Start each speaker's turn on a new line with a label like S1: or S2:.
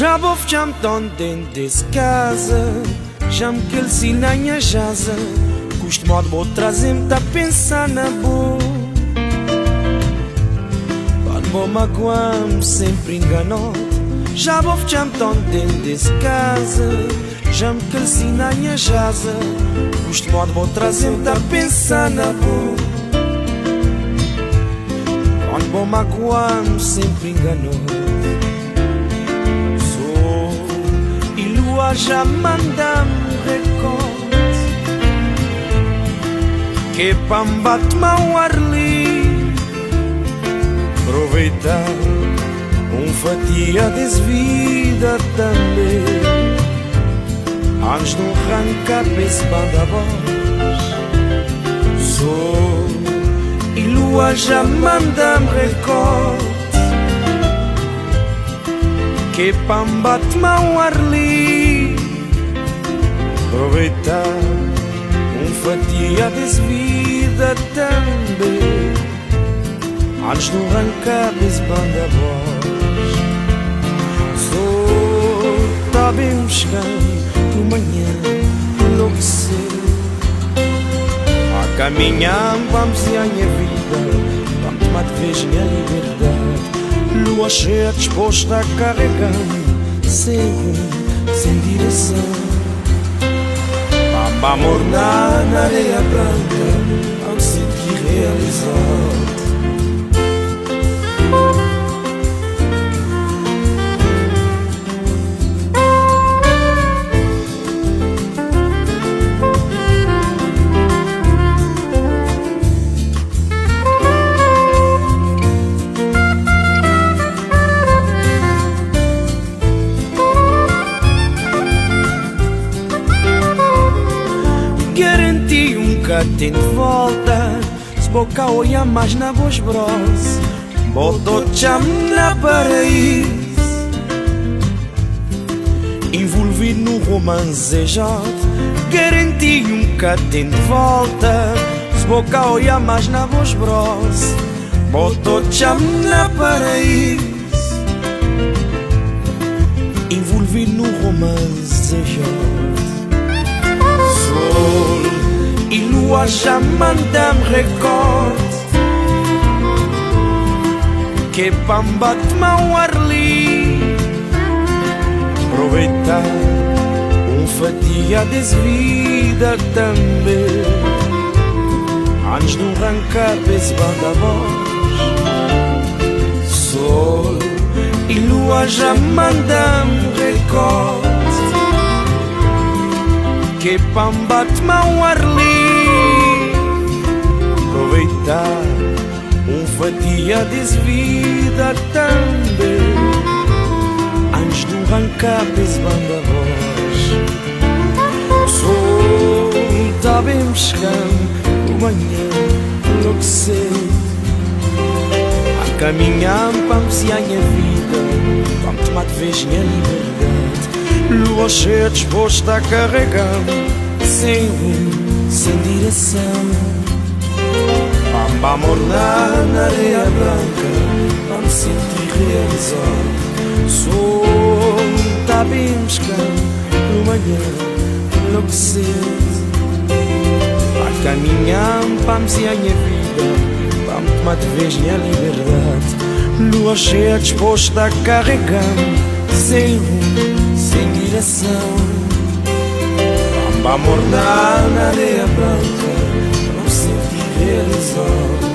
S1: Já vou fechar-me tão dentro desse casa, já me calci na minha jasa. Custo modo vou trazer-me, tá pensar na boa. Quando vou magoar-me, sempre enganou. Já vou fechar-me tão dentro desse casa, já me calci na minha jasa. Custo modo vou trazer-me, tá pensar na boa. Quando vou magoar-me, sempre enganou. Já manda-me recorte que pambate-me ao ar livre. Aproveitar fatia desse vida também, antes de arrancar esse banda voz. Sou e lua já manda-me recorte que pambate-me ao ar livre. Aproveitar fatia desse vida também, antes de arrancar esse banda voz. Sou tá bem buscando por manhã enlouquecer, a caminhar vamos e a minha vida, vamos tomar de vez minha liberdade. Lua cheia disposta a carregar, sem rumo, sem direção. Bamba mornar na areia branca, ao sentir realizado. Garanti tem de volta, se boca olha mais na voz bros, botou-te na paraíso. Envolvido no romance já, garanti tem de volta, se boca olha mais na voz bros, botou-te na paraíso. Envolvido no romance já. Sol e lua já manda-me recorte que pambate-me ao ar livre. Aproveitar fatia desse vida também, antes de arrancar esse banda voz. Sol e lua já manda-me recorte que pambate-me ao ar livre. Aproveitar fatia desse vida também, antes de arrancar esse banda voz. Sol tá bem buscando por manhã enlouquecer, a caminhar vamos e a minha vida, vamos tomar de vez minha liberdade. Lua cheia disposta a carregar, sem rumo, sem direção. Bamba mornar na areia branca, vamos sentir realizado. Sou tá bem buscando por manhã enlouquecer, a caminhar vamos e a minha vida, vamos tomar de vez minha liberdade. Lua cheia disposta a carregar, sem rumo, sem direção. Bamba mornar na areia branca, não sentir realizado.